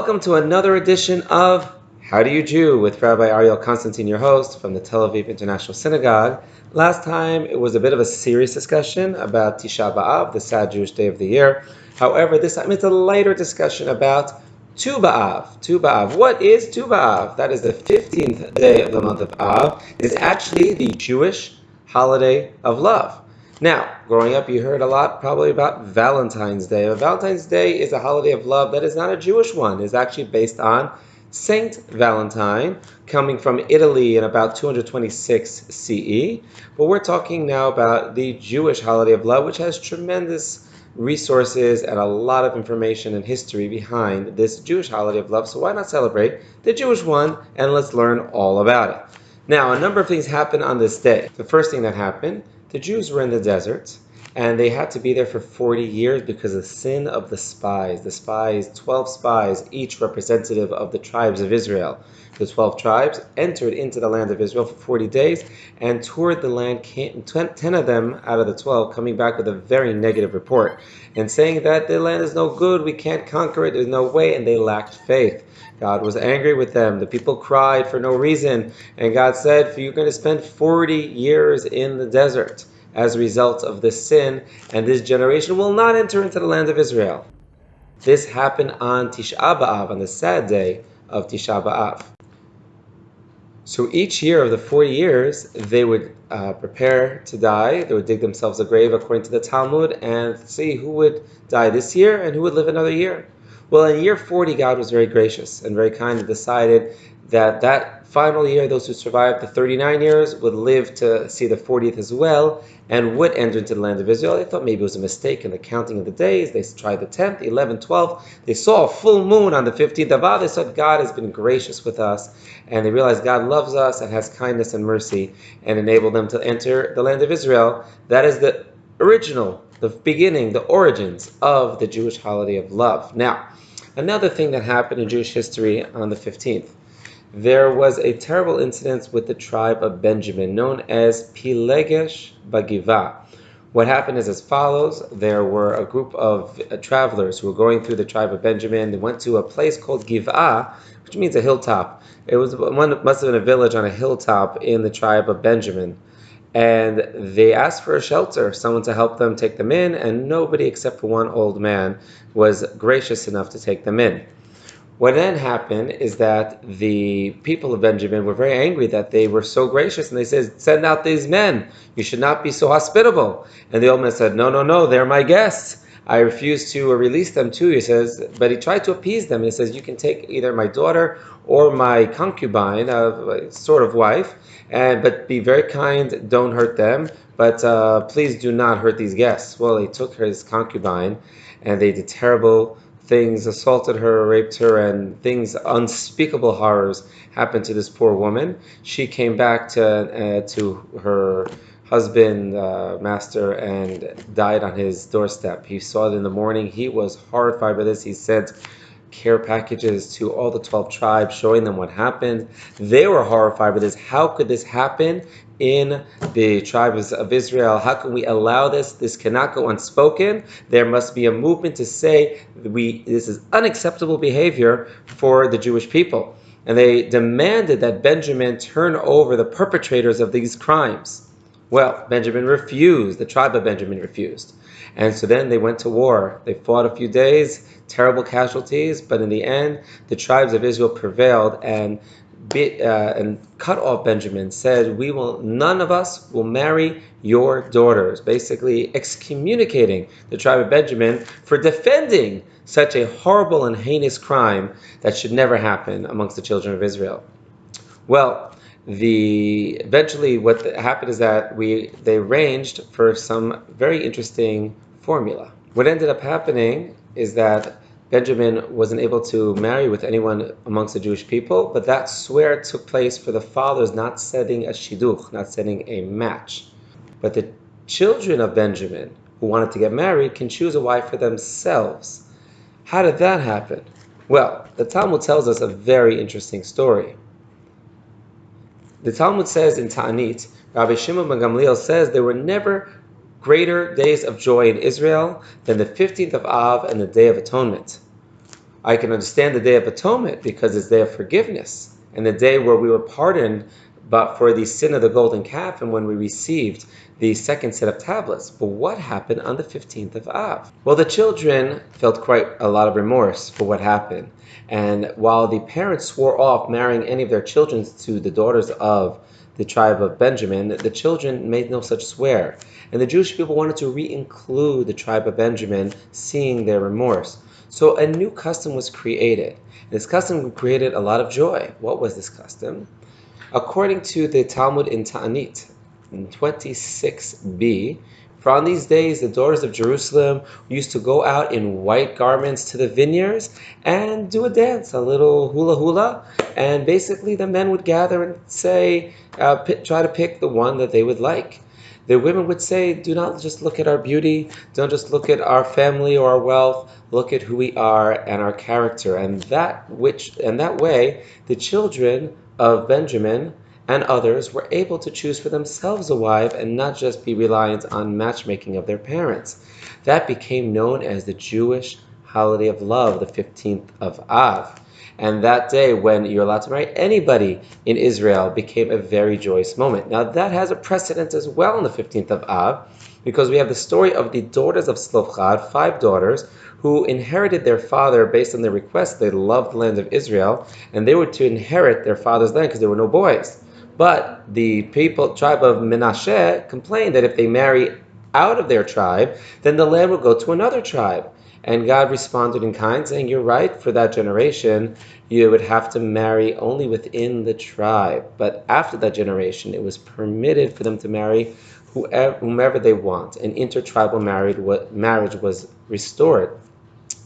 Welcome to another edition of How Do You Jew with Rabbi Ariel Konstantyn, your host from the Tel Aviv International Synagogue. Last time it was a bit of a serious discussion about Tisha B'Av, the sad Jewish day of the year. However, this time it's a lighter discussion about Tu B'Av. Tu B'Av. What is Tu B'Av? That is the 15th day of the month of Av. It is actually the Jewish holiday of love. Now, growing up, you heard a lot probably about Valentine's Day. Valentine's Day is a holiday of love that is not a Jewish one. It's actually based on Saint Valentine, coming from Italy in about 226 CE. But we're talking now about the Jewish holiday of love, which has tremendous resources and a lot of information and history behind this Jewish holiday of love. So why not celebrate the Jewish one, and let's learn all about it. Now, a number of things happened on this day. The first thing that happened, the Jews were in the desert, and they had to be there for 40 years because of the sin of the spies. The spies, 12 spies, each representative of the tribes of Israel. The 12 tribes entered into the land of Israel for 40 days and toured the land, 10 of them out of the 12 coming back with a very negative report and saying that the land is no good, we can't conquer it, there's no way, and they lacked faith. God was angry with them. The people cried for no reason. And God said, you're going to spend 40 years in the desert as a result of this sin, and this generation will not enter into the land of Israel. This happened on Tisha B'Av, on the sad day of Tisha B'Av. So each year of the 40 years, they would prepare to die. They would dig themselves a grave according to the Talmud and see who would die this year and who would live another year. Well, in year 40, God was very gracious and very kind and decided that final year, those who survived the 39 years would live to see the 40th as well and would enter into the land of Israel. They thought maybe it was a mistake in the counting of the days. They tried the 10th, 11th, 12th. They saw a full moon on the 15th of Av. They said, God has been gracious with us. And they realized God loves us and has kindness and mercy and enabled them to enter the land of Israel. That is the original, the beginning, the origins of the Jewish holiday of love. Now, another thing that happened in Jewish history on the 15th, there was a terrible incident with the tribe of Benjamin, known as Pilegesh Bagiva. What happened is as follows. There were a group of travelers who were going through the tribe of Benjamin. They went to a place called Giv'ah, which means a hilltop. It must have been a village on a hilltop in the tribe of Benjamin. And they asked for a shelter, someone to help them take them in, and nobody except for one old man was gracious enough to take them in. What then happened is that the people of Benjamin were very angry that they were so gracious, and they said, send out these men. You should not be so hospitable. And the old man said, no, they're my guests. I refuse to release them to you, he says. But he tried to appease them, and he says, you can take either my daughter or my concubine, sort of wife, but be very kind, don't hurt them, but please do not hurt these guests. Well, he took his concubine, and they did terrible things, assaulted her, raped her, and things, unspeakable horrors happened to this poor woman. She came back to her husband, master, and died on his doorstep. He saw it in the morning. He was horrified by this. He sent care packages to all the 12 tribes, showing them what happened. They were horrified by this. How could this happen in the tribes of Israel? How can we allow this? This cannot go unspoken. There must be a movement to say this is unacceptable behavior for the Jewish people. And they demanded that Benjamin turn over the perpetrators of these crimes. Well, Benjamin refused. The tribe of Benjamin refused. And so then they went to war. They fought a few days, terrible casualties, but in the end, the tribes of Israel prevailed and cut off Benjamin, said, none of us will marry your daughters, basically excommunicating the tribe of Benjamin for defending such a horrible and heinous crime that should never happen amongst the children of Israel. Well, eventually what happened is that they arranged for some very interesting formula. What ended up happening is that Benjamin wasn't able to marry with anyone amongst the Jewish people, but that swear took place for the fathers not setting a shidduch, not setting a match. But the children of Benjamin who wanted to get married can choose a wife for themselves. How did that happen? Well, the Talmud tells us a very interesting story. The Talmud says in Ta'anit, Rabbi Shimon ben Gamliel says there were never greater days of joy in Israel than the 15th of Av and the Day of Atonement. I can understand the Day of Atonement because it's the day of forgiveness and the day where we were pardoned but for the sin of the golden calf and when we received the second set of tablets. But what happened on the 15th of Av? Well, the children felt quite a lot of remorse for what happened. And while the parents swore off marrying any of their children to the daughters of the tribe of Benjamin, the children made no such swear. And the Jewish people wanted to re-include the tribe of Benjamin, seeing their remorse. So a new custom was created. This custom created a lot of joy. What was this custom? According to the Talmud in Ta'anit, in 26b, for on these days the daughters of Jerusalem used to go out in white garments to the vineyards and do a dance, a little hula hula, and basically the men would gather and say, try to pick the one that they would like. The women would say, do not just look at our beauty, don't just look at our family or our wealth, look at who we are and our character. And that way, the children of Benjamin and others were able to choose for themselves a wife and not just be reliant on matchmaking of their parents. That became known as the Jewish holiday of love, the 15th of Av. And that day, when you're allowed to marry anybody in Israel, became a very joyous moment. Now, that has a precedent as well on the 15th of Av, because we have the story of the daughters of Slofchad, 5 daughters, who inherited their father based on their request. They loved the land of Israel, and they were to inherit their father's land because there were no boys. But the tribe of Menashe complained that if they marry out of their tribe, then the land will go to another tribe. And God responded in kind, saying, you're right, for that generation, you would have to marry only within the tribe. But after that generation, it was permitted for them to marry whomever they want. And intertribal marriage was restored.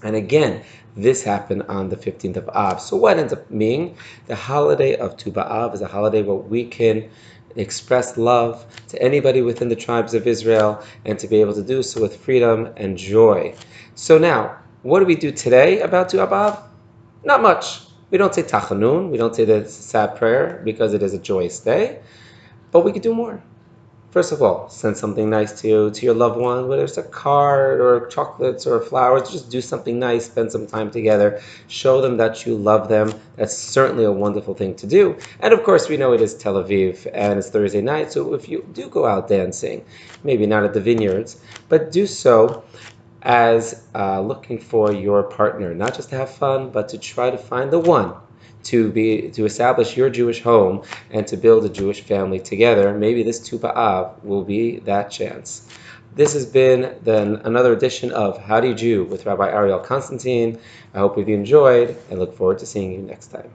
And again, this happened on the 15th of Av. So what ends up being the holiday of Tu B'Av is a holiday where we can express love to anybody within the tribes of Israel and to be able to do so with freedom and joy. So now, what do we do today about Tu B'Av? Not much. We don't say Tachanun, we don't say the sad prayer because it is a joyous day, but we could do more. First of all, send something nice to your loved one, whether it's a card or chocolates or flowers. Just do something nice, spend some time together, show them that you love them. That's certainly a wonderful thing to do. And of course, we know it is Tel Aviv and it's Thursday night, so if you do go out dancing, maybe not at the vineyards, but do so as looking for your partner, not just to have fun, but to try to find the one to establish your Jewish home and to build a Jewish family together. Maybe this Tu B'Av will be that chance. This has been then another edition of How Do You Jew with Rabbi Ariel Konstantyn. I hope you've enjoyed and look forward to seeing you next time.